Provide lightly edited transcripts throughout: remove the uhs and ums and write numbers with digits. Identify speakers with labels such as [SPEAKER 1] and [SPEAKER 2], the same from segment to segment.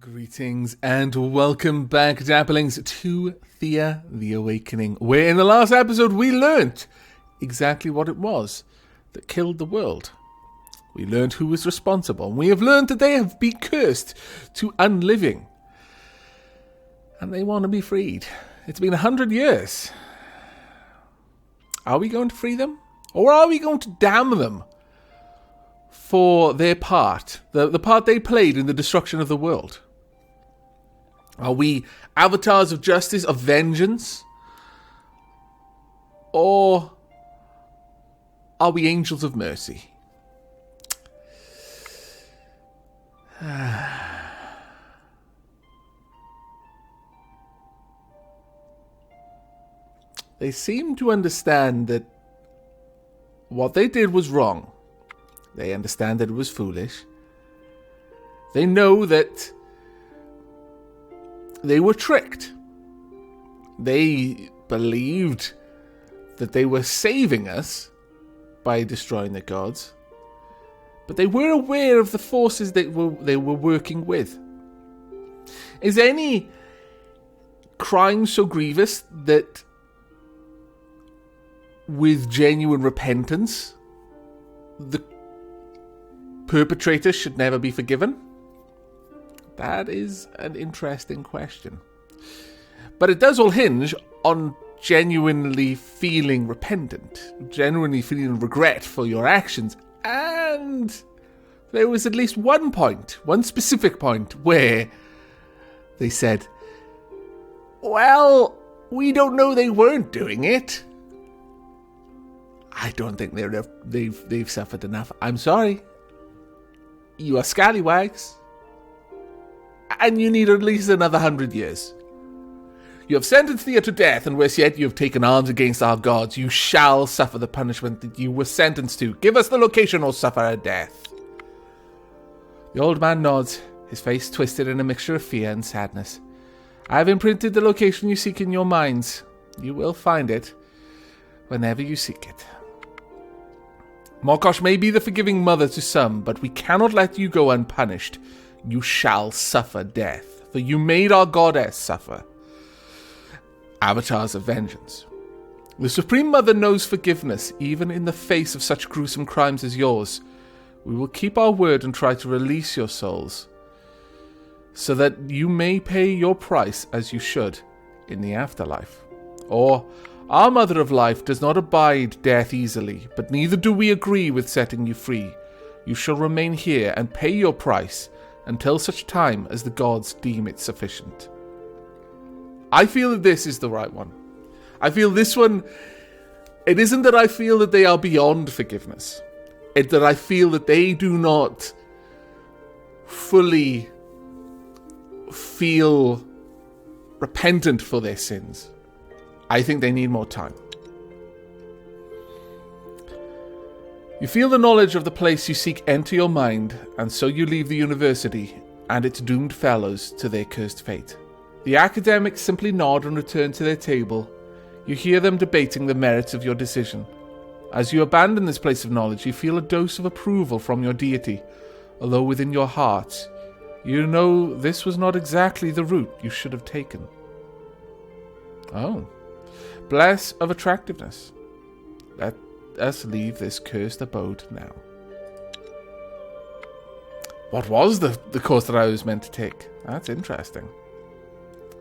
[SPEAKER 1] Greetings and welcome back, Dapplings, to Thea the Awakening, where in the last episode we learnt exactly what it was that killed the world. We learned who was responsible, and we have learned that they have been cursed to unliving. And they want to be freed. It's been 100 years. Are we going to free them? Or are we going to damn them for their part, the part they played in the destruction of the world? Are we avatars of justice, of vengeance? Or are we angels of mercy? They seem to understand that what they did was wrong. They understand that it was foolish. They know that they were tricked. They believed that they were saving us by destroying the gods. But they were aware of the forces that they were working with. Is any crime so grievous that with genuine repentance the perpetrator should never be forgiven? That is an interesting question. But it does all hinge on genuinely feeling repentant, genuinely feeling regret for your actions. And there was at least one point, one specific point, where they said, well, we don't know they weren't doing it. I don't think they've suffered enough. I'm sorry. You are scallywags. And you need at least another 100 years. You have sentenced Thea to death, and whereas yet you have taken arms against our gods, you shall suffer the punishment that you were sentenced to. Give us the location or suffer a death. The old man nods, his face twisted in a mixture of fear and sadness. I have imprinted the location you seek in your minds. You will find it whenever you seek it. Morkosh may be the forgiving mother to some, but we cannot let you go unpunished. You shall suffer death, for you made our goddess suffer. Avatars of vengeance. The Supreme Mother knows forgiveness, even in the face of such gruesome crimes as yours. We will keep our word and try to release your souls, so that you may pay your price as you should in the afterlife. Or, our Mother of Life does not abide death easily, but neither do we agree with setting you free. You shall remain here and pay your price until such time as the gods deem it sufficient. I feel that this is the right one. I feel this one, it isn't that I feel that they are beyond forgiveness. It's that I feel that they do not fully feel repentant for their sins. I think they need more time. You feel the knowledge of the place you seek enter your mind, and so you leave the university and its doomed fellows to their cursed fate. The academics simply nod and return to their table. You hear them debating the merits of your decision. As you abandon this place of knowledge, you feel a dose of approval from your deity, although within your heart, you know this was not exactly the route you should have taken. Oh. Bless of attractiveness. Let us leave this cursed abode now. What was the course that I was meant to take? That's interesting.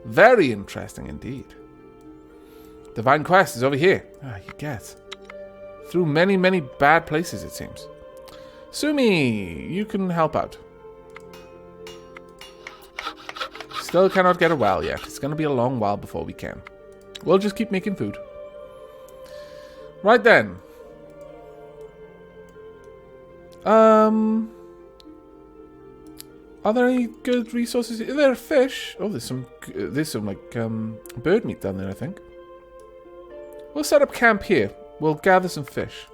[SPEAKER 1] Very interesting indeed. Divine Quest is over here. You guess. Through many, many bad places, it seems. Sumi, you can help out. Still cannot get a well yet. It's going to be a long while before we can. We'll just keep making food. Right then. Are there any good resources? Is there a fish? Oh, there's some like bird meat down there, I think. We'll set up camp here. We'll gather some fish.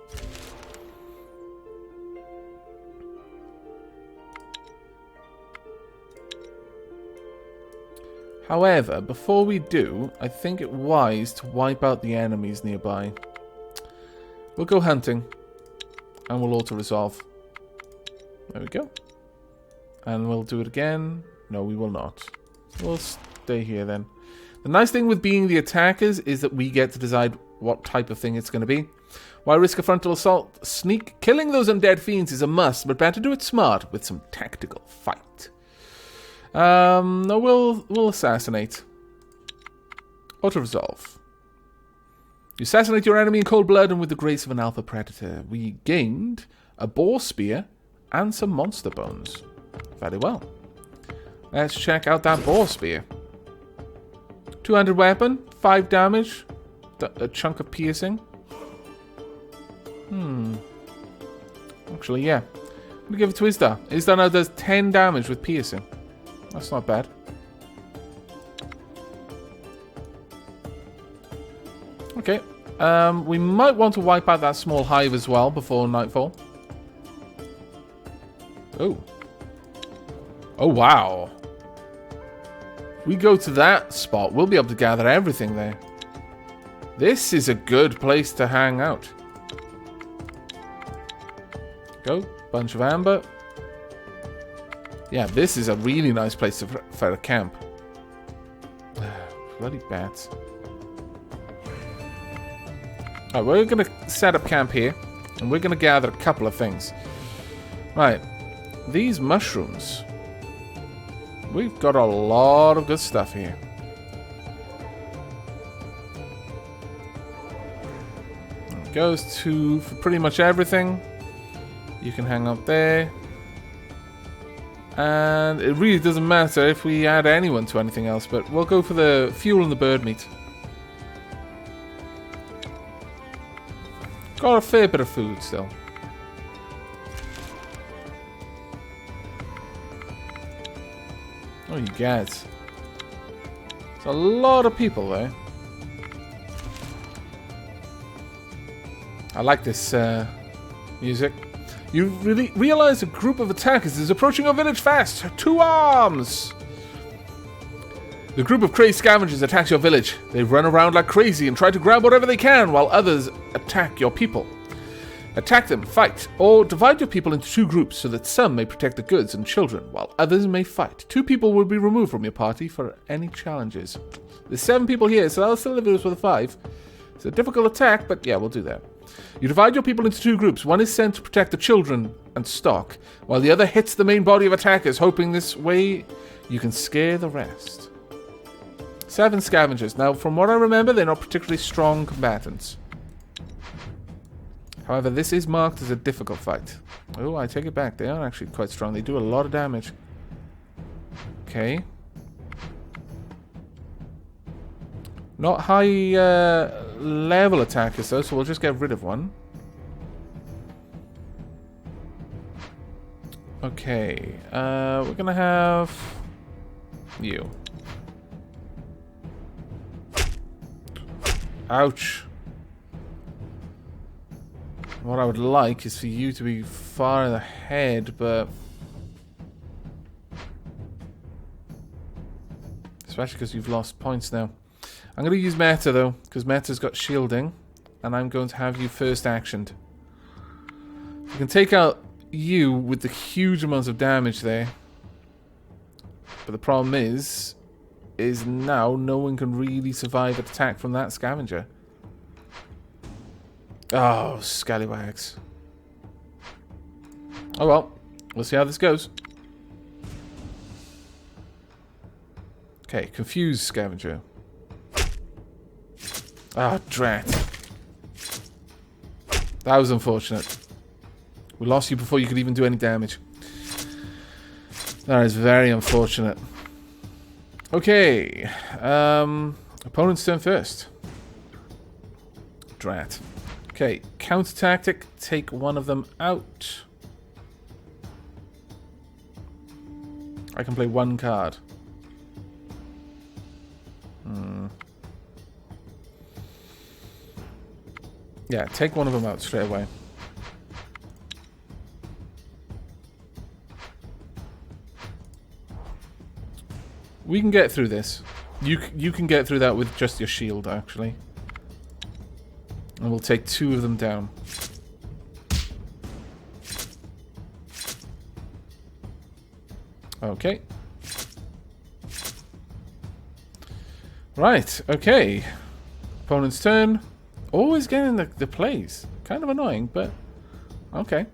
[SPEAKER 1] However, before we do, I think it wise to wipe out the enemies nearby. We'll go hunting, and we'll auto-resolve. There we go. And we'll do it again. No, we will not. We'll stay here then. The nice thing with being the attackers is that we get to decide what type of thing it's going to be. Why risk a frontal assault? Sneak. Killing those undead fiends is a must, but better do it smart with some tactical fight. No, we'll assassinate. Auto-resolve. You assassinate your enemy in cold blood and with the grace of an alpha predator. We gained a boar spear and some monster bones. Very well. Let's check out that boar spear. 200 weapon, 5 damage, a chunk of piercing. Actually, yeah. I'm going to give it to Isdar. Isdar now does 10 damage with piercing. That's not bad. Okay. We might want to wipe out that small hive as well before nightfall. Oh. Oh, wow. If we go to that spot, we'll be able to gather everything there. This is a good place to hang out. Go. Bunch of amber. Yeah, this is a really nice place for a camp. Bloody bats. Alright, we're going to set up camp here. And we're going to gather a couple of things. Right. These mushrooms. We've got a lot of good stuff here. It goes to for pretty much everything. You can hang out there. And it really doesn't matter if we add anyone to anything else, but we'll go for the fuel and the bird meat. Got a fair bit of food still. Oh, you guys. There's a lot of people there. I like this music. You really realize a group of attackers is approaching our village fast. To arms! The group of crazed scavengers attacks your village. They run around like crazy and try to grab whatever they can while others attack your people. Attack them, fight, or divide your people into 2 groups so that some may protect the goods and children while others may fight. 2 people will be removed from your party for any challenges. There's 7 people here, so I'll still leave us with a 5. It's a difficult attack, but yeah, we'll do that. You divide your people into 2 groups. One is sent to protect the children and stock, while the other hits the main body of attackers, hoping this way you can scare the rest. 7 scavengers. Now, from what I remember, they're not particularly strong combatants. However, this is marked as a difficult fight. Oh, I take it back. They are actually quite strong. They do a lot of damage. Okay. Not high level attackers, though, so we'll just get rid of one. Okay. We're going to have you. Ouch. What I would like is for you to be far ahead, but... especially because you've lost points now. I'm going to use Meta, though, because Meta's got shielding, and I'm going to have you first actioned. You can take out you with the huge amounts of damage there. But the problem is now no one can really survive an attack from that scavenger. Oh, scallywags. Oh well, we'll see how this goes. Okay, confused scavenger. Ah, drat. That was unfortunate. We lost you before you could even do any damage. That is very unfortunate. Okay. Opponent's turn first. Drat. Okay, counter tactic. Take one of them out. I can play 1 card. Yeah, take one of them out straight away. We can get through this. You can get through that with just your shield, actually. And we'll take 2 of them down. Okay. Right, okay. Opponent's turn. Always getting the plays. Kind of annoying, but okay.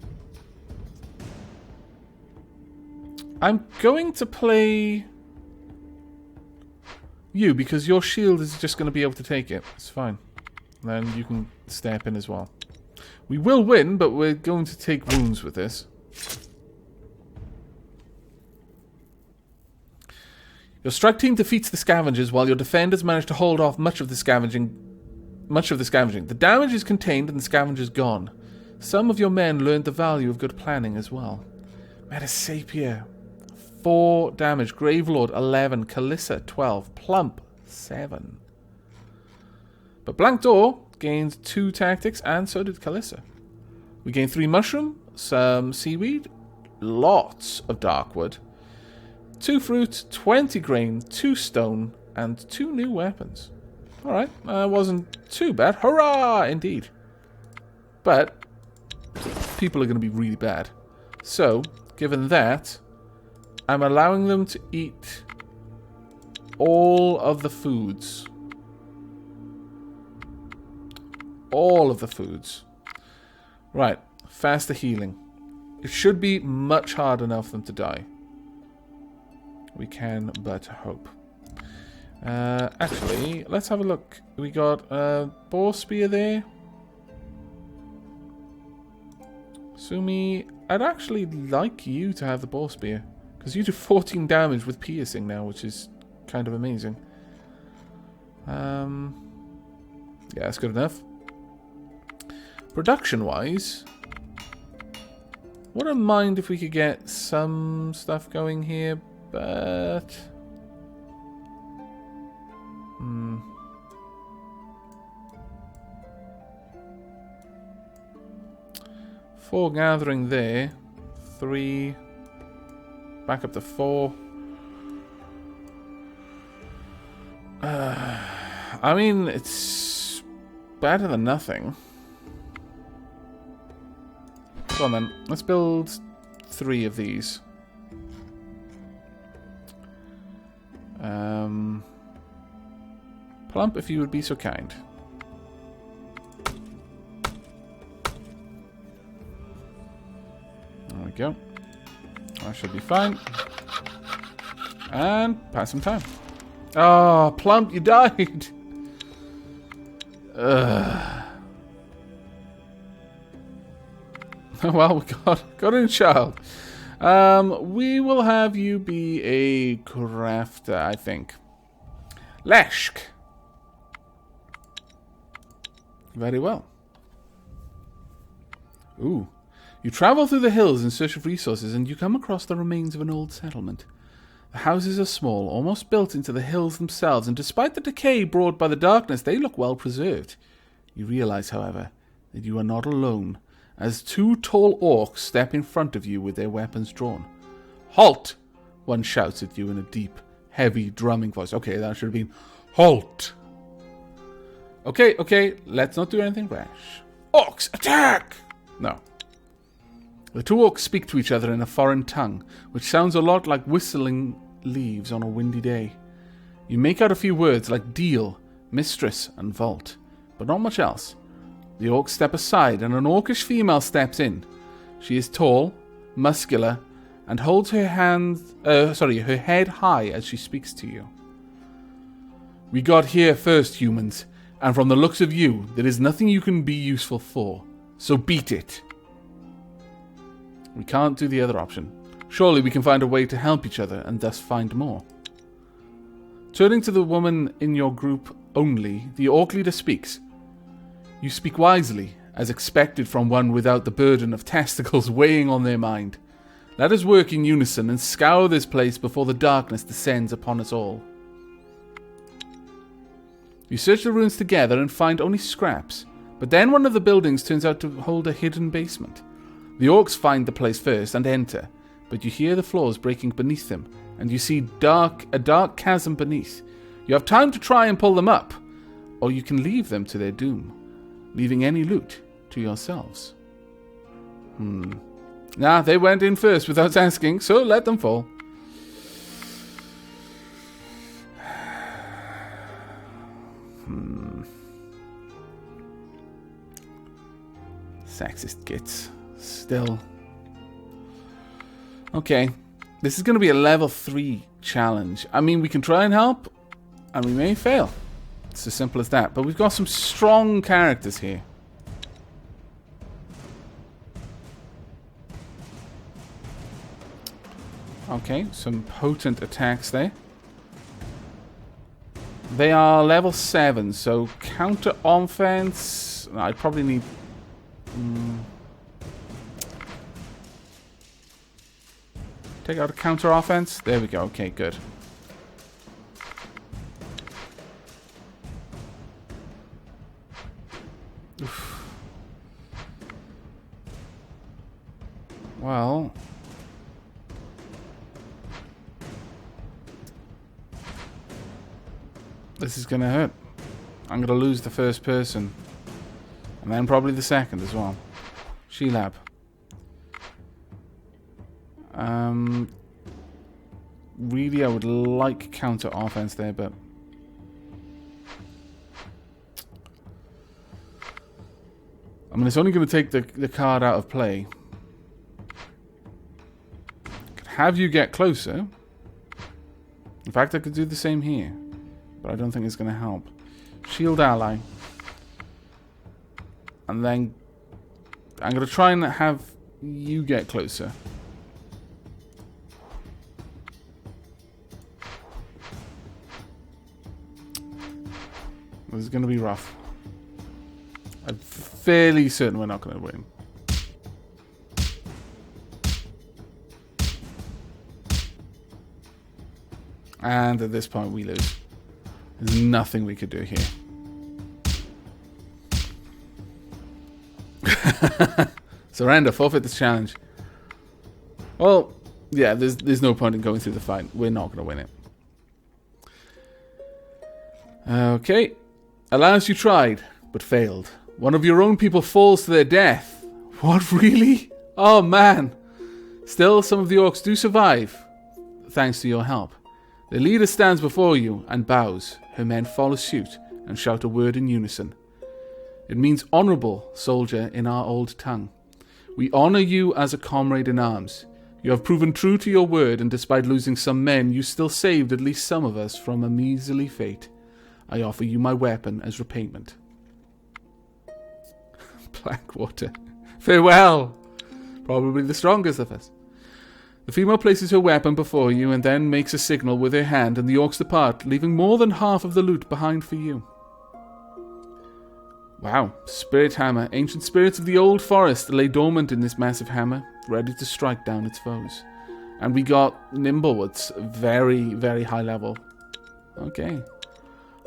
[SPEAKER 1] I'm going to play you because your shield is just going to be able to take it. It's fine. Then you can step in as well. We will win, but we're going to take wounds with this. Your strike team defeats the scavengers while your defenders manage to hold off much of the scavenging. The damage is contained and the scavengers gone. Some of your men learned the value of good planning as well. Metasapia, 4 damage. Gravelord, 11. Kalissa, 12. Plump, 7. But Blank Door gained 2 tactics, and so did Kalissa. We gained 3 mushroom, some seaweed, lots of darkwood, 2 fruit, 20 grain, 2 stone, and 2 new weapons. Alright, wasn't too bad. Hurrah! Indeed. But people are going to be really bad. So, given that, I'm allowing them to eat all of the foods. All of the foods. Right, faster healing. It should be much harder now for them to die. We can but hope. Actually, let's have a look. We got a boar spear there. Sumi, I'd actually like you to have the boar spear. Because you do 14 damage with piercing now, which is kind of amazing. Yeah, that's good enough. Production-wise, wouldn't mind if we could get some stuff going here, but... 4 gathering there. 3. Back up to 4. I mean, it's better than nothing. Go on then. Let's build 3 of these. Plump, if you would be so kind. There we go. That should be fine. And pass some time. Oh, Plump, you died! Well, we got a child. We will have you be a crafter, I think. Leshk. Very well. Ooh. You travel through the hills in search of resources and you come across the remains of an old settlement. The houses are small, almost built into the hills themselves, and despite the decay brought by the darkness, they look well preserved. You realize, however, that you are not alone, as 2 tall orcs step in front of you with their weapons drawn. Halt! One shouts at you in a deep, heavy, drumming voice. Okay, that should have been halt! Okay, let's not do anything rash. Orcs, attack! No. The 2 orcs speak to each other in a foreign tongue, which sounds a lot like whistling leaves on a windy day. You make out a few words like deal, mistress, and vault, but not much else. The orcs step aside, and an orcish female steps in. She is tall, muscular, and holds her head high as she speaks to you. We got here first, humans, and from the looks of you, there is nothing you can be useful for. So beat it. We can't do the other option. Surely we can find a way to help each other and thus find more. Turning to the woman in your group only, the orc leader speaks. You speak wisely, as expected from one without the burden of testicles weighing on their mind. Let us work in unison and scour this place before the darkness descends upon us all. You search the ruins together and find only scraps, but then one of the buildings turns out to hold a hidden basement. The orcs find the place first and enter, but you hear the floors breaking beneath them, and you see a dark chasm beneath. You have time to try and pull them up, or you can leave them to their doom, leaving any loot to yourselves. Nah, they went in first without asking, so let them fall. Sexist gits. Still. Okay. This is going to be a level 3 challenge. I mean, we can try and help, and we may fail. It's as simple as that. But we've got some strong characters here. Okay, some potent attacks there. They are level 7, so counter offense. I probably need. Take out a counter offense. There we go. Okay, good. Oof. Well. This is going to hurt. I'm going to lose the first person. And then probably the second as well. Sheelab. Really, I would like counter offense there, but... I mean, it's only going to take the card out of play. I could have you get closer. In fact, I could do the same here. But I don't think it's going to help. Shield ally. And then I'm going to try and have you get closer. This is going to be rough. I'm fairly certain we're not going to win. And at this point we lose. There's nothing we could do here. Surrender, forfeit this challenge. Well, yeah, there's no point in going through the fight. We're not going to win it. Okay. Alas, you tried, but failed. One of your own people falls to their death. What, really? Oh, man. Still, some of the orcs do survive, thanks to your help. The leader stands before you and bows. Her men follow suit and shout a word in unison. It means honourable, soldier, in our old tongue. We honour you as a comrade in arms. You have proven true to your word, and despite losing some men, you still saved at least some of us from a measly fate. I offer you my weapon as repayment. Blackwater. Farewell! Probably the strongest of us. The female places her weapon before you and then makes a signal with her hand, and the orcs depart, leaving more than half of the loot behind for you. Wow. Spirit hammer. Ancient spirits of the old forest lay dormant in this massive hammer, ready to strike down its foes. And we got Nimblewoods. Very, very high level. Okay.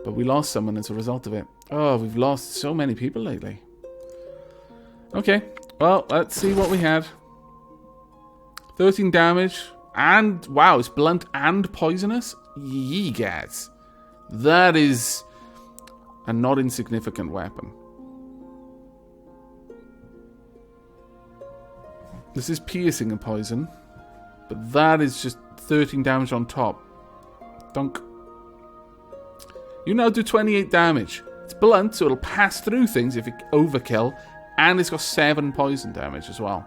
[SPEAKER 1] But we lost someone as a result of it. Oh, we've lost so many people lately. Okay. Well, let's see what we had. 13 damage. And, wow, it's blunt and poisonous? Yeegats. That is a not insignificant weapon. This is piercing and poison. But that is just 13 damage on top. Dunk. You now do 28 damage. It's blunt, so it'll pass through things if it overkill. And it's got 7 poison damage as well.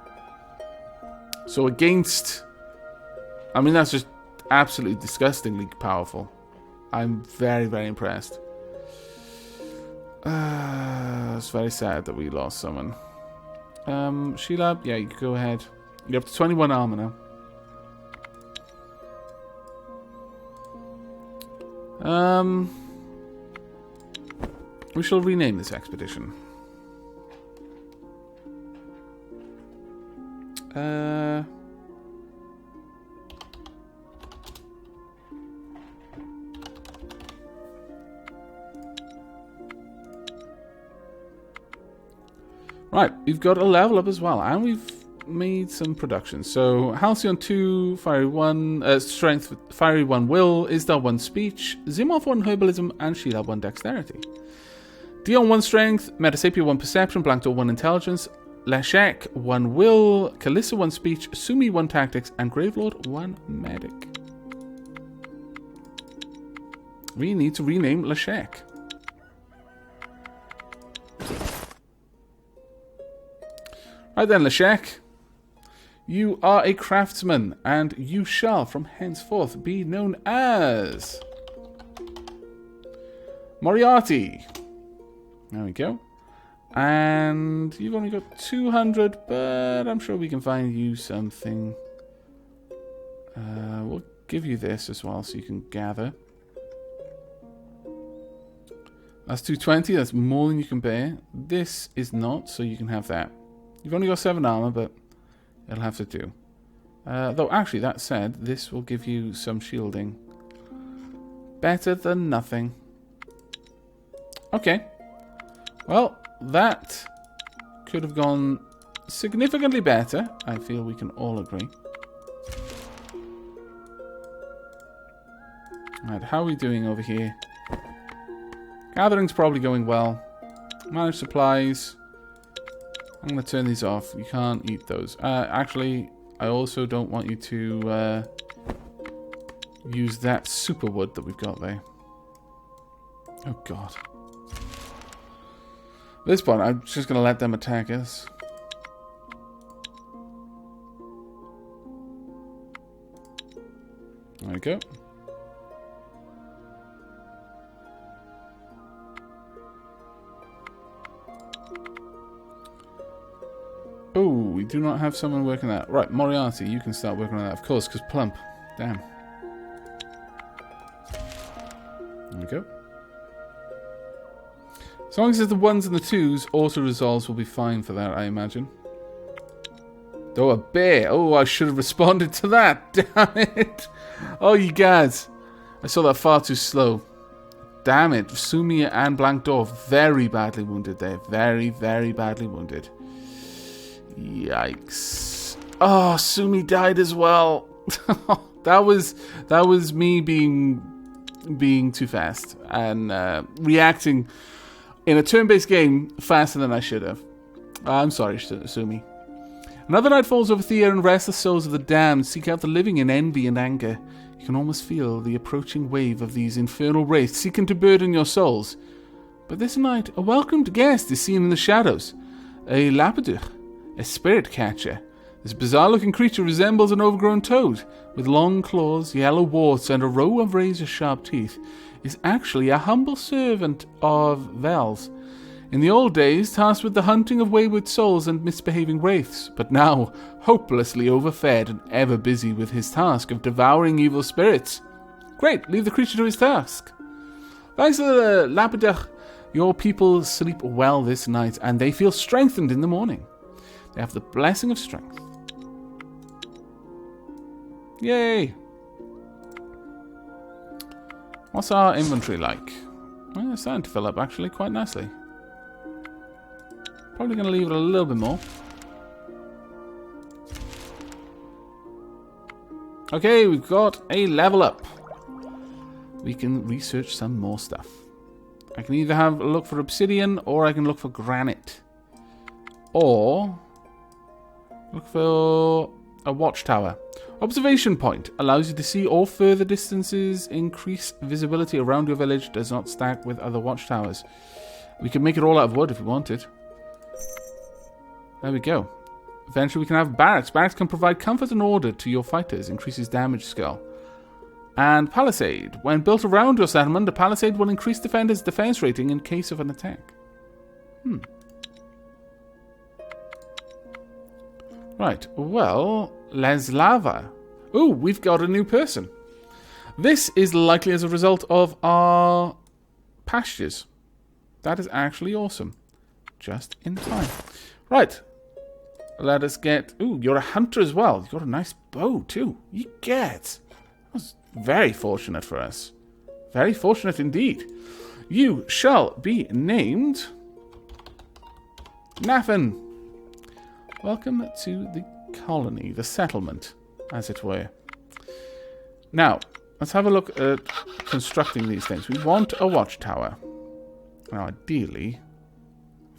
[SPEAKER 1] So against... I mean, that's just absolutely disgustingly powerful. I'm very, very impressed. It's very sad that we lost someone. Sheila, yeah, you can go ahead. You're up to 21 armor now. We shall rename this expedition. Right, we've got a level up as well, and we've made some production. So, Halcyon 2, Fiery 1, Strength, Fiery 1 Will, Isdar 1 Speech, Zimov 1 Herbalism, and Sheila 1 Dexterity. Dion 1 Strength, Metasapia 1 Perception, Blanktor 1 Intelligence, Lashek 1 Will, Kalissa 1 Speech, Sumi 1 Tactics, and Gravelord 1 Medic. We need to rename Lashek. Right then, Leshek. You are a craftsman, and you shall from henceforth be known as Moriarty. There we go. And you've only got 200, but I'm sure we can find you something. We'll give you this as well so you can gather. That's 220, that's more than you can bear. This is not, so you can have that. You've only got 7 armor, but it'll have to do. Though, actually, that said, this will give you some shielding. Better than nothing. Okay. Well, that could have gone significantly better. I feel we can all agree. Alright, how are we doing over here? Gathering's probably going well. Manage supplies. I'm going to turn these off. You can't eat those. Actually, I also don't want you to use that superwood that we've got there. Oh, God. At this point, I'm just going to let them attack us. There we go. Oh, we do not have someone working that. Right, Moriarty, you can start working on that, of course, because plump. Damn. There we go. As long as it's the 1s and the 2s, auto-resolves will be fine for that, I imagine. Oh, a bear. Oh, I should have responded to that. Damn it. Oh, you guys. I saw that far too slow. Damn it. Sumi and Blank Door very badly wounded there. Very, very badly wounded. Yikes. Oh, Sumi died as well. that was me being too fast and reacting in a turn-based game faster than I should have. I'm sorry, Sumi. Another night falls over Thea, and restless souls of the damned seek out the living in envy and anger. You can almost feel the approaching wave of these infernal wraiths seeking to burden your souls. But this night, a welcomed guest is seen in the shadows. A lapidus, a spirit catcher. This bizarre-looking creature resembles an overgrown toad, with long claws, yellow warts, and a row of razor-sharp teeth. Is actually a humble servant of Vel's. In the old days, tasked with the hunting of wayward souls and misbehaving wraiths, but now hopelessly overfed and ever busy with his task of devouring evil spirits. Great, leave the creature to his task. Thanks to the lapidus, your people sleep well this night, and they feel strengthened in the morning. They have the blessing of strength. Yay! What's our inventory like? Well, it's starting to fill up actually quite nicely. Probably going to leave it a little bit more. Okay, we've got a level up. We can research some more stuff. I can either have a look for obsidian, or I can look for granite. Or look for a watchtower. Observation point allows you to see all further distances, increase visibility around your village, does not stack with other watchtowers. We can make it all out of wood if we wanted. There we go. Eventually we can have barracks. Barracks can provide comfort and order to your fighters, increases damage skill. And palisade. When built around your settlement, a palisade will increase defenders' defense rating in case of an attack. Right, well, Leslava. Ooh, we've got a new person. This is likely as a result of our pastures. That is actually awesome. Just in time. Right. Let us get... Ooh, you're a hunter as well. You've got a nice bow, too. You get. That was very fortunate for us. Very fortunate indeed. You shall be named... Nathan. Welcome to the colony, the settlement, as it were. Now, let's have a look at constructing these things. We want a watchtower. Now, ideally...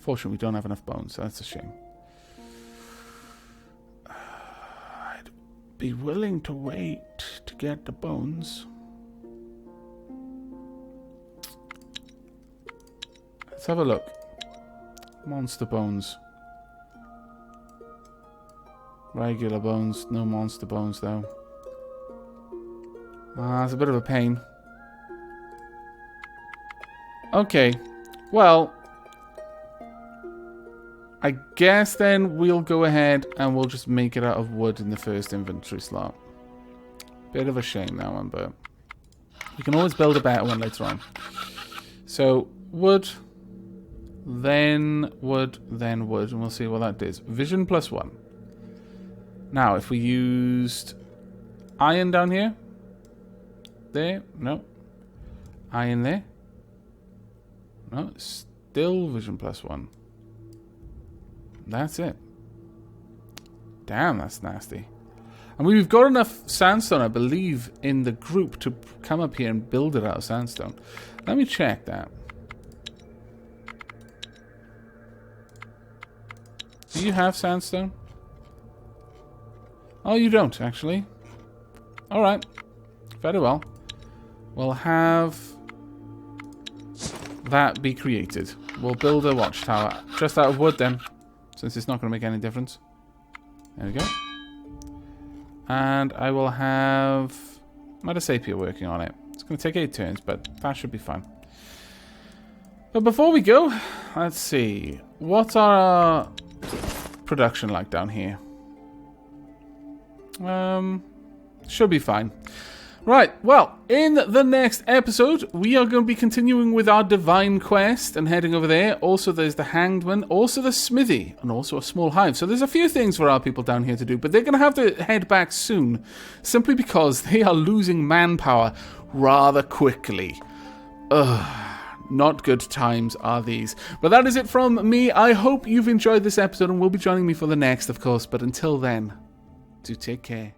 [SPEAKER 1] Fortunately, we don't have enough bones, so that's a shame. I'd be willing to wait to get the bones. Let's have a look. Monster bones. Regular bones, no monster bones though. It's a bit of a pain. Okay, well, I guess then we'll go ahead and we'll just make it out of wood in the first inventory slot. Bit of a shame that one, but we can always build a better one later on. So, wood, then wood, then wood, and we'll see what that does. Vision +1. Now, if we used iron down here, there, no. Iron there. No, still vision +1. That's it. Damn, that's nasty. And we've got enough sandstone, I believe, in the group to come up here and build it out of sandstone. Let me check that. Do you have sandstone? Oh, you don't, actually. Alright. Very well. We'll have that be created. We'll build a watchtower just out of wood then, since it's not going to make any difference. There we go. And I will have Metasapia working on it. It's going to take 8 turns, but that should be fine. But before we go, let's see. What's our production like down here? Should be fine. Right, well, in the next episode, we are going to be continuing with our divine quest and heading over there. Also, there's the hanged one, also the smithy, and also a small hive. So there's a few things for our people down here to do, but they're going to have to head back soon, simply because they are losing manpower rather quickly. Not good times are these. But that is it from me. I hope you've enjoyed this episode and will be joining me for the next, of course. But until then, do take care.